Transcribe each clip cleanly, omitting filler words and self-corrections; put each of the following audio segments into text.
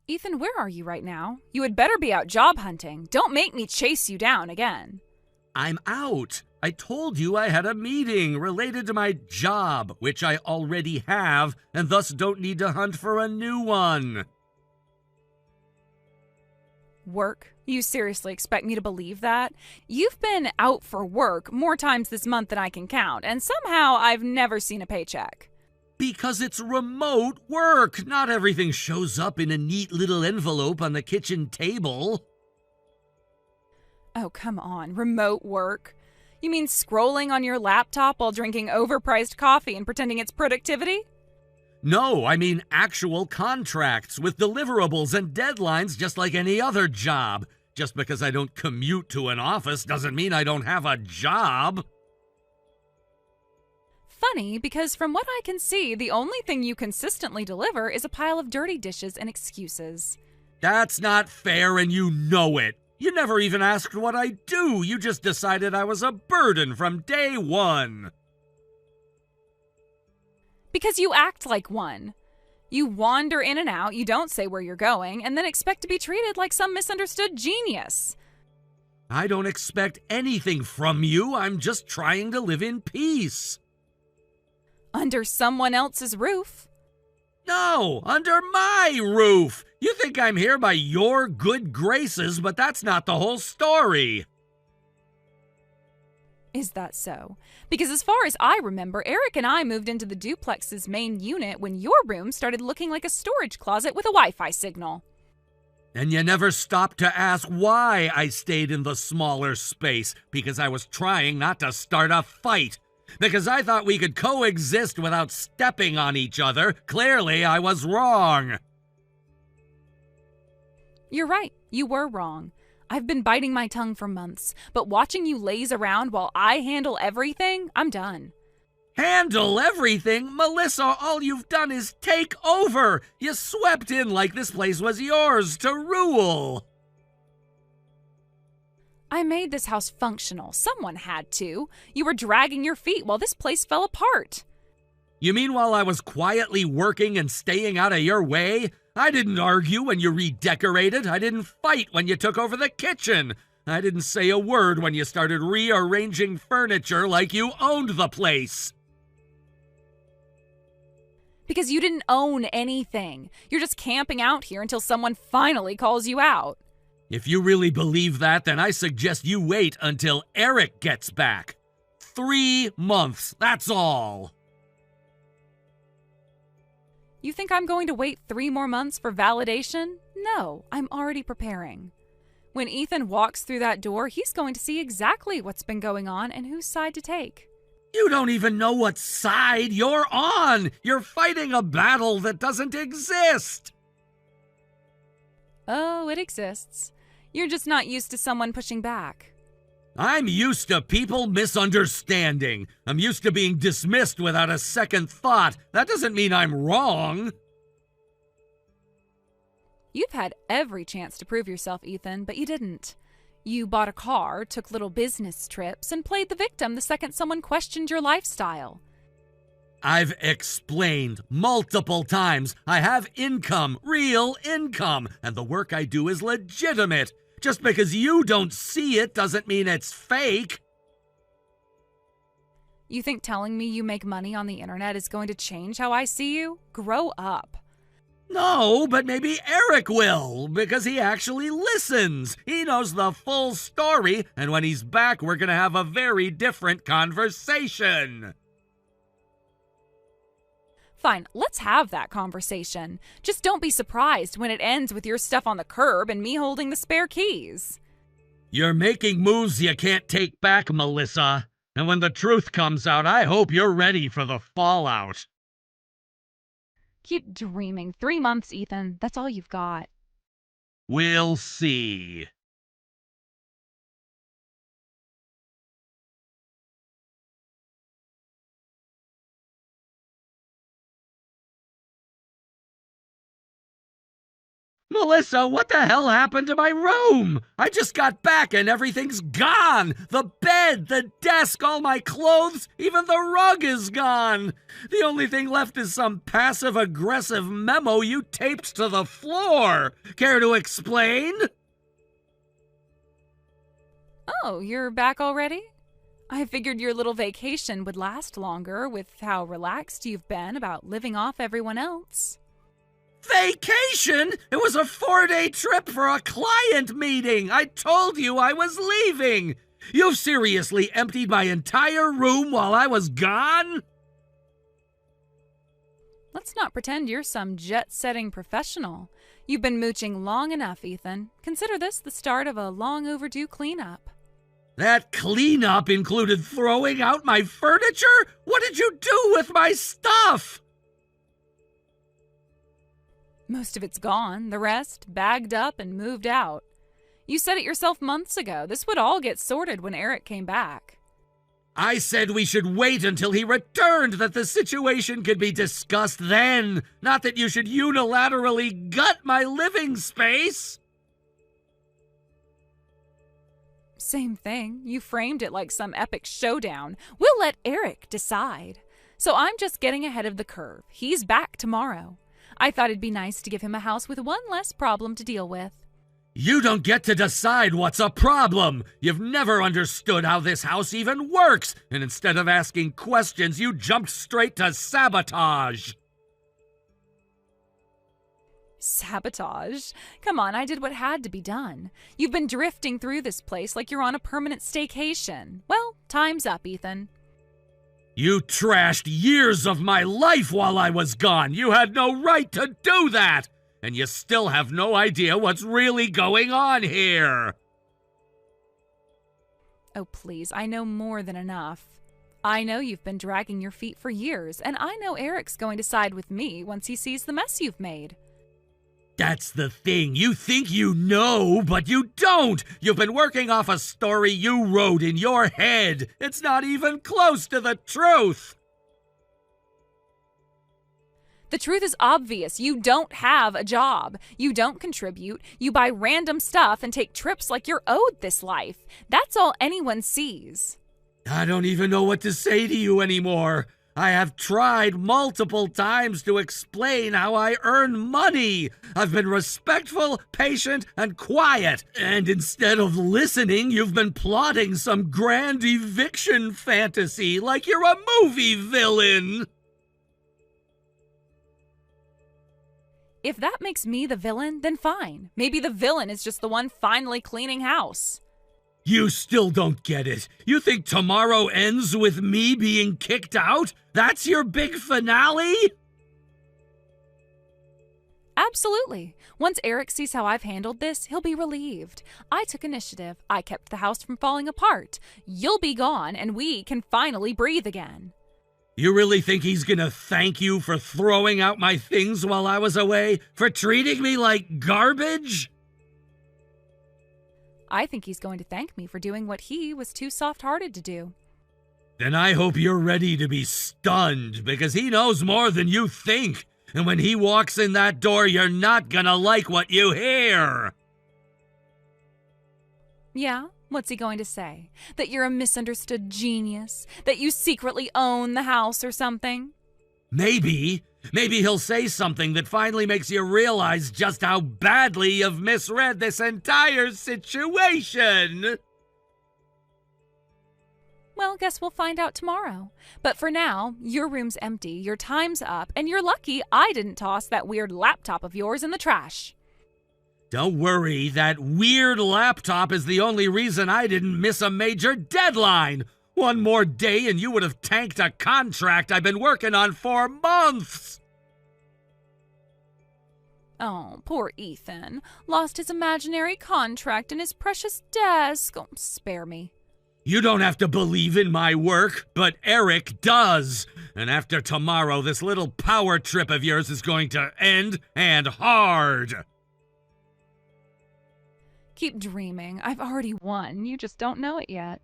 Ethan, where are you right now? You had better be out job hunting. Don't make me chase you down again. I'm out. I told you I had a meeting related to my job, which I already have, and thus don't need to hunt for a new one. Work? You seriously expect me to believe that? You've been out for work more times this month than I can count, and somehow I've never seen a paycheck. Because it's remote work. Not everything shows up in a neat little envelope on the kitchen table. Oh, come on. Remote work? You mean scrolling on your laptop while drinking overpriced coffee and pretending it's productivity? No, I mean actual contracts with deliverables and deadlines just like any other job. Just because I don't commute to an office doesn't mean I don't have a job. Funny, because from what I can see, the only thing you consistently deliver is a pile of dirty dishes and excuses. That's not fair, and you know it. You never even asked what I do. You just decided I was a burden from day one. Because you act like one. You wander in and out, you don't say where you're going, and then expect to be treated like some misunderstood genius. I don't expect anything from you. I'm just trying to live in peace. Under someone else's roof. No, under my roof. You think I'm here by your good graces, but that's not the whole story. Is that so? Because as far as I remember, Eric and I moved into the duplex's main unit when your room started looking like a storage closet with a Wi-Fi signal. And you never stopped to ask why I stayed in the smaller space, because I was trying not to start a fight. Because I thought we could coexist without stepping on each other. Clearly, I was wrong. You're right. You were wrong. I've been biting my tongue for months, but watching you laze around while I handle everything, I'm done. Handle everything? Melissa, all you've done is take over. You swept in like this place was yours to rule. I made this house functional. Someone had to. You were dragging your feet while this place fell apart. You mean while I was quietly working and staying out of your way? I didn't argue when you redecorated. I didn't fight when you took over the kitchen. I didn't say a word when you started rearranging furniture like you owned the place. Because you didn't own anything. You're just camping out here until someone finally calls you out. If you really believe that, then I suggest you wait until Eric gets back. 3 months, that's all. You think I'm going to wait 3 more months for validation? No, I'm already preparing. When Ethan walks through that door, he's going to see exactly what's been going on and whose side to take. You don't even know what side you're on. You're fighting a battle that doesn't exist. Oh, it exists. You're just not used to someone pushing back. I'm used to people misunderstanding. I'm used to being dismissed without a second thought. That doesn't mean I'm wrong. You've had every chance to prove yourself, Ethan, but you didn't. You bought a car, took little business trips, and played the victim the second someone questioned your lifestyle. I've explained multiple times. I have income, real income, and the work I do is legitimate. Just because you don't see it doesn't mean it's fake. You think telling me you make money on the internet is going to change how I see you? Grow up. No, but maybe Eric will, because he actually listens. He knows the full story, and when he's back, we're going to have a very different conversation. Fine, let's have that conversation. Just don't be surprised when it ends with your stuff on the curb and me holding the spare keys. You're making moves you can't take back, Melissa. And when the truth comes out, I hope you're ready for the fallout. Keep dreaming. 3 months, Ethan. That's all you've got. We'll see. Melissa, what the hell happened to my room? I just got back and everything's gone. The bed, the desk, all my clothes, even the rug is gone. The only thing left is some passive-aggressive memo you taped to the floor. Care to explain? Oh, you're back already? I figured your little vacation would last longer with how relaxed you've been about living off everyone else. Vacation? It was a 4-day trip for a client meeting. I told you I was leaving. You seriously emptied my entire room while I was gone? Let's not pretend you're some jet-setting professional. You've been mooching long enough, Ethan. Consider this the start of a long overdue cleanup. That cleanup included throwing out my furniture? What did you do with my stuff? Most of it's gone, the rest bagged up and moved out. You said it yourself months ago. This would all get sorted when Eric came back. I said we should wait until he returned, that the situation could be discussed then, not that you should unilaterally gut my living space. Same thing. You framed it like some epic showdown. We'll let Eric decide. So I'm just getting ahead of the curve. He's back tomorrow. I thought it'd be nice to give him a house with one less problem to deal with. You don't get to decide what's a problem. You've never understood how this house even works, and instead of asking questions, you jumped straight to sabotage. Sabotage? Come on, I did what had to be done. You've been drifting through this place like you're on a permanent staycation. Well, time's up, Ethan. You trashed years of my life while I was gone. You had no right to do that. And you still have no idea what's really going on here. Oh, please, I know more than enough. I know you've been dragging your feet for years, and I know Eric's going to side with me once he sees the mess you've made. That's the thing. You think you know, but you don't. You've been working off a story you wrote in your head. It's not even close to the truth. The truth is obvious. You don't have a job. You don't contribute. You buy random stuff and take trips like you're owed this life. That's all anyone sees. I don't even know what to say to you anymore. I have tried multiple times to explain how I earn money. I've been respectful, patient, and quiet. And instead of listening, you've been plotting some grand eviction fantasy like you're a movie villain. If that makes me the villain, then fine. Maybe the villain is just the one finally cleaning house. You still don't get it. You think tomorrow ends with me being kicked out? That's your big finale? Absolutely. Once Eric sees how I've handled this, he'll be relieved. I took initiative. I kept the house from falling apart. You'll be gone, and we can finally breathe again. You really think he's gonna thank you for throwing out my things while I was away? For treating me like garbage? I think he's going to thank me for doing what he was too soft-hearted to do. Then I hope you're ready to be stunned, because he knows more than you think. And when he walks in that door, you're not gonna like what you hear. Yeah? What's he going to say? That you're a misunderstood genius? That you secretly own the house or something? Maybe. Maybe he'll say something that finally makes you realize just how badly you've misread this entire situation. Well, guess we'll find out tomorrow. But for now, your room's empty, your time's up, and you're lucky I didn't toss that weird laptop of yours in the trash. Don't worry, that weird laptop is the only reason I didn't miss a major deadline. One more day and you would have tanked a contract I've been working on for months. Oh, poor Ethan. Lost his imaginary contract and his precious desk. Oh, spare me. You don't have to believe in my work, but Eric does. And after tomorrow, this little power trip of yours is going to end, and hard. Keep dreaming. I've already won. You just don't know it yet.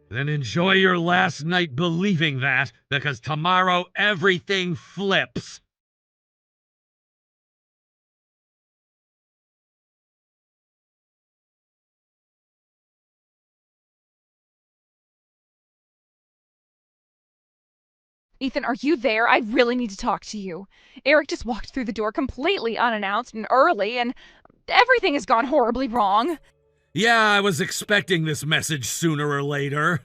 Then enjoy your last night believing that, because tomorrow everything flips. Ethan, are you there? I really need to talk to you. Eric just walked through the door completely unannounced and early, and everything has gone horribly wrong. Yeah, I was expecting this message sooner or later.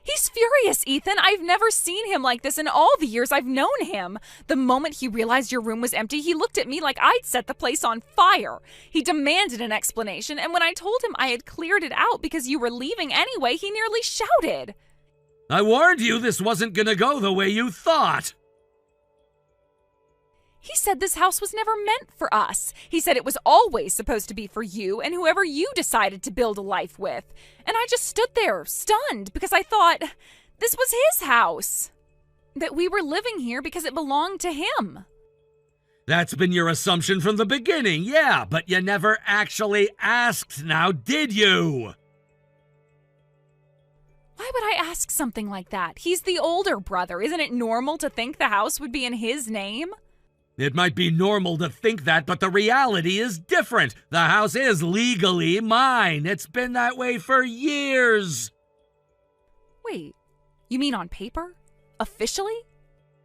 He's furious, Ethan. I've never seen him like this in all the years I've known him. The moment he realized your room was empty, he looked at me like I'd set the place on fire. He demanded an explanation, and when I told him I had cleared it out because you were leaving anyway, he nearly shouted. I warned you this wasn't gonna go the way you thought. He said this house was never meant for us. He said it was always supposed to be for you and whoever you decided to build a life with. And I just stood there, stunned, because I thought this was his house. That we were living here because it belonged to him. That's been your assumption from the beginning, yeah, but you never actually asked now, did you? Why would I ask something like that? He's the older brother. Isn't it normal to think the house would be in his name? It might be normal to think that, but the reality is different. The house is legally mine. It's been that way for years. Wait, you mean on paper? Officially?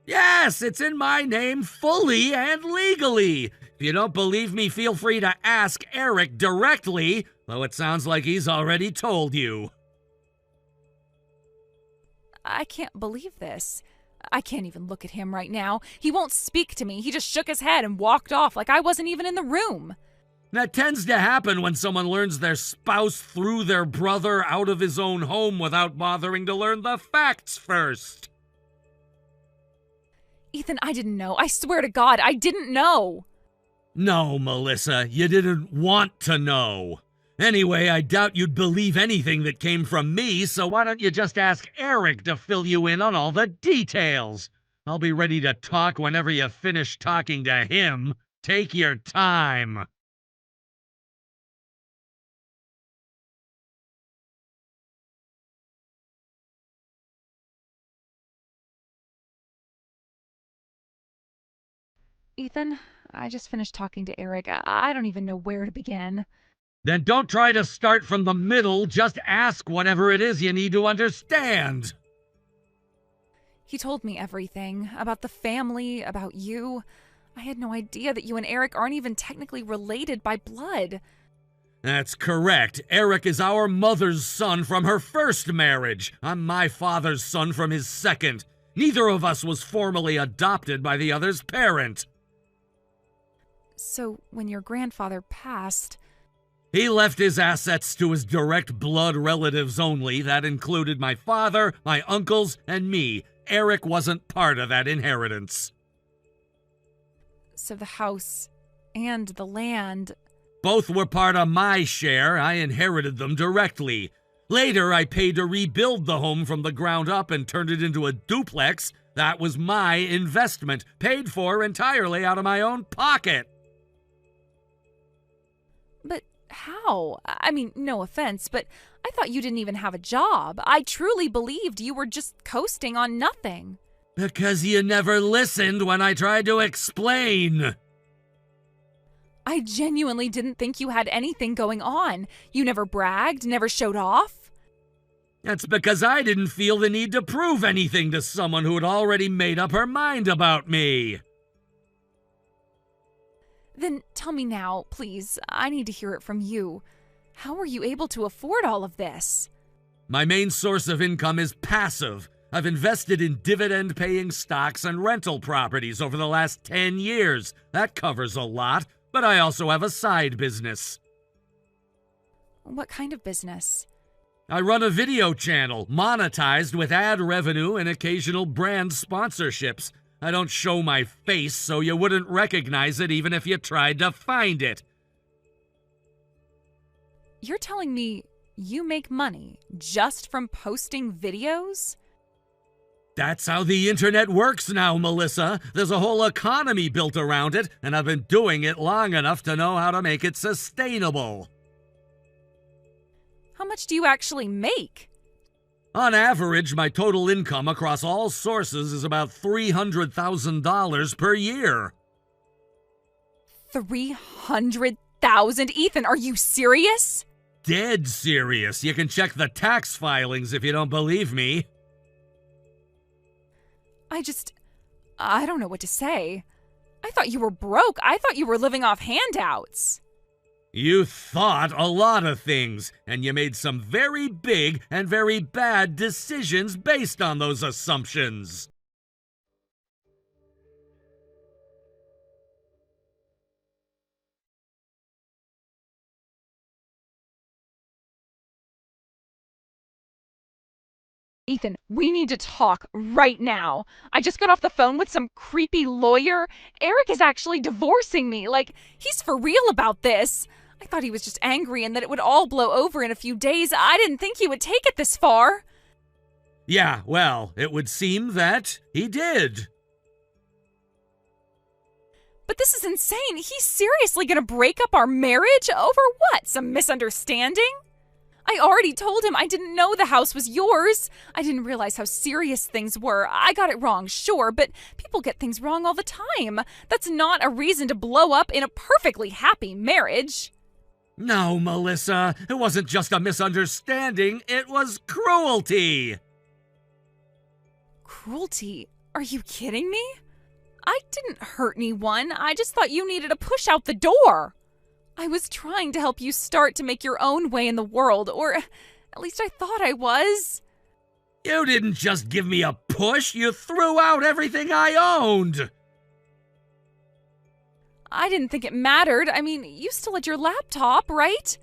Yes, it's in my name fully and legally. If you don't believe me, feel free to ask Eric directly, though it sounds like he's already told you. I can't believe this. I can't even look at him right now. He won't speak to me. He just shook his head and walked off like I wasn't even in the room. That tends to happen when someone learns their spouse threw their brother out of his own home without bothering to learn the facts first. Ethan, I didn't know. I swear to God, I didn't know. No, Melissa, you didn't want to know. Anyway, I doubt you'd believe anything that came from me, so why don't you just ask Eric to fill you in on all the details? I'll be ready to talk whenever you finish talking to him. Take your time. Ethan, I just finished talking to Eric. I don't even know where to begin. Then don't try to start from the middle, just ask whatever it is you need to understand. He told me everything about the family, about you. I had no idea that you and Eric aren't even technically related by blood. That's correct. Eric is our mother's son from her first marriage. I'm my father's son from his second. Neither of us was formally adopted by the other's parent. So, when your grandfather passed... He left his assets to his direct blood relatives only. That included my father, my uncles, and me. Eric wasn't part of that inheritance. So the house and the land... Both were part of my share. I inherited them directly. Later, I paid to rebuild the home from the ground up and turned it into a duplex. That was my investment, paid for entirely out of my own pocket. But how? I mean, no offense, but I thought you didn't even have a job. I truly believed you were just coasting on nothing. Because you never listened when I tried to explain. I genuinely didn't think you had anything going on. You never bragged, never showed off. That's because I didn't feel the need to prove anything to someone who had already made up her mind about me. Then tell me now, please. I need to hear it from you. How were you able to afford all of this? My main source of income is passive. I've invested in dividend-paying stocks and rental properties over the last 10 years. That covers a lot, but I also have a side business. What kind of business? I run a video channel, monetized with ad revenue and occasional brand sponsorships. I don't show my face, so you wouldn't recognize it even if you tried to find it. You're telling me you make money just from posting videos? That's how the internet works now, Melissa. There's a whole economy built around it, and I've been doing it long enough to know how to make it sustainable. How much do you actually make? On average, my total income across all sources is about $300,000 per year. 300,000? Ethan, are you serious? Dead serious. You can check the tax filings if you don't believe me. I don't know what to say. I thought you were broke. I thought you were living off handouts. You thought a lot of things, and you made some very big and very bad decisions based on those assumptions. Ethan, we need to talk right now. I just got off the phone with some creepy lawyer. Eric is actually divorcing me. Like, he's for real about this. I thought he was just angry and that it would all blow over in a few days. I didn't think he would take it this far. Yeah, well, it would seem that he did. But this is insane. He's seriously gonna break up our marriage? Over what? Some misunderstanding? I already told him I didn't know the house was yours. I didn't realize how serious things were. I got it wrong, sure, but people get things wrong all the time. That's not a reason to blow up in a perfectly happy marriage. No, Melissa, it wasn't just a misunderstanding, it was cruelty. Cruelty? Are you kidding me? I didn't hurt anyone. I just thought you needed a push out the door. I was trying to help you start to make your own way in the world, or at least I thought I was. You didn't just give me a push, you threw out everything I owned. I didn't think it mattered. I mean, you still had your laptop, right?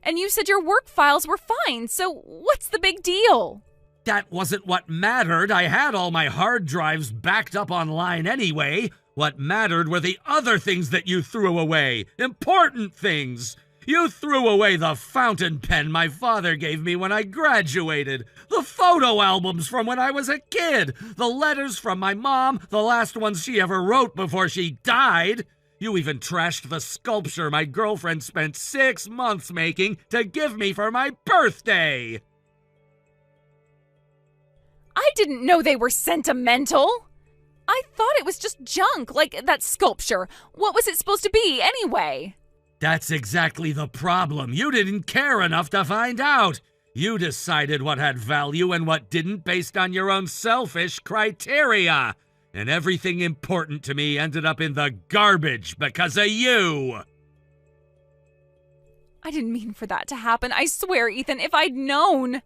And you said your work files were fine, so what's the big deal? That wasn't what mattered. I had all my hard drives backed up online anyway. What mattered were the other things that you threw away. Important things. You threw away the fountain pen my father gave me when I graduated, the photo albums from when I was a kid, the letters from my mom, the last ones she ever wrote before she died. You even trashed the sculpture my girlfriend spent 6 months making to give me for my birthday. I didn't know they were sentimental. I thought it was just junk, like that sculpture. What was it supposed to be, anyway? That's exactly the problem. You didn't care enough to find out. You decided what had value and what didn't based on your own selfish criteria. And everything important to me ended up in the garbage because of you. I didn't mean for that to happen. I swear, Ethan, if I'd known.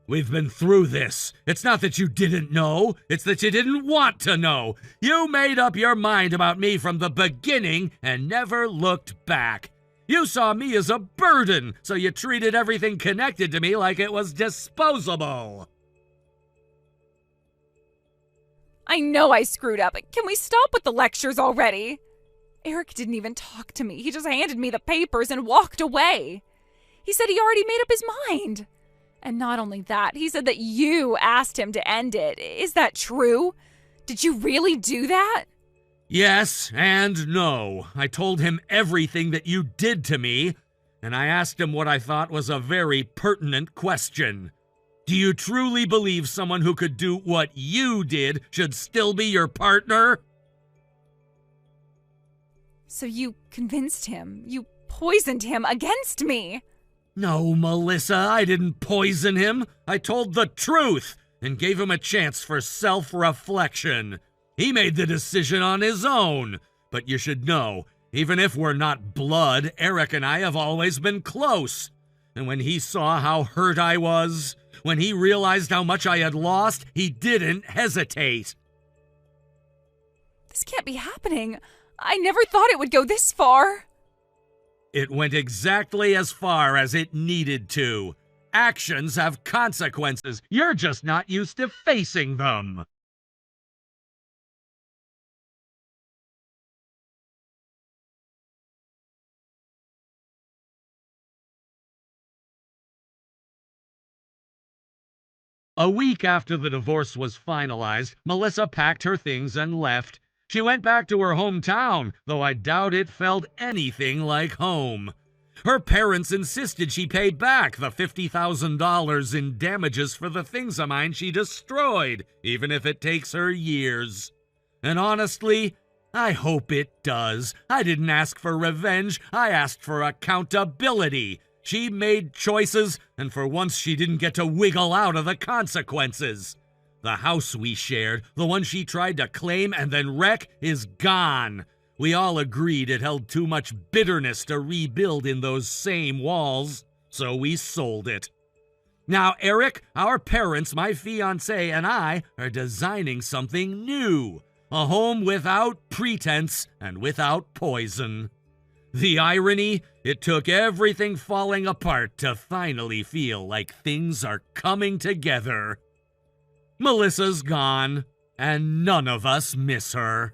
We've been through this. It's not that you didn't know, it's that you didn't want to know. You made up your mind about me from the beginning and never looked back. You saw me as a burden, so you treated everything connected to me like it was disposable. I know I screwed up. Can we stop with the lectures already? Eric didn't even talk to me. He just handed me the papers and walked away. He said he already made up his mind. And not only that, he said that you asked him to end it. Is that true? Did you really do that? Yes and no. I told him everything that you did to me, and I asked him what I thought was a very pertinent question. Do you truly believe someone who could do what you did should still be your partner? So you convinced him. You poisoned him against me. No, Melissa, I didn't poison him. I told the truth and gave him a chance for self-reflection. He made the decision on his own. But you should know, even if we're not blood, Eric and I have always been close. And when he saw how hurt I was, when he realized how much I had lost, he didn't hesitate. This can't be happening. I never thought it would go this far. It went exactly as far as it needed to. Actions have consequences. You're just not used to facing them. A week after the divorce was finalized, Melissa packed her things and left. She went back to her hometown, though I doubt it felt anything like home. Her parents insisted she pay back the $50,000 in damages for the things of mine she destroyed, even if it takes her years. And honestly, I hope it does. I didn't ask for revenge, I asked for accountability. She made choices, and for once she didn't get to wiggle out of the consequences. The house we shared, the one she tried to claim and then wreck, is gone. We all agreed it held too much bitterness to rebuild in those same walls, so we sold it. Now, Eric, our parents, my fiancé, and I are designing something new. A home without pretense and without poison. The irony, it took everything falling apart to finally feel like things are coming together. Melissa's gone, and none of us miss her.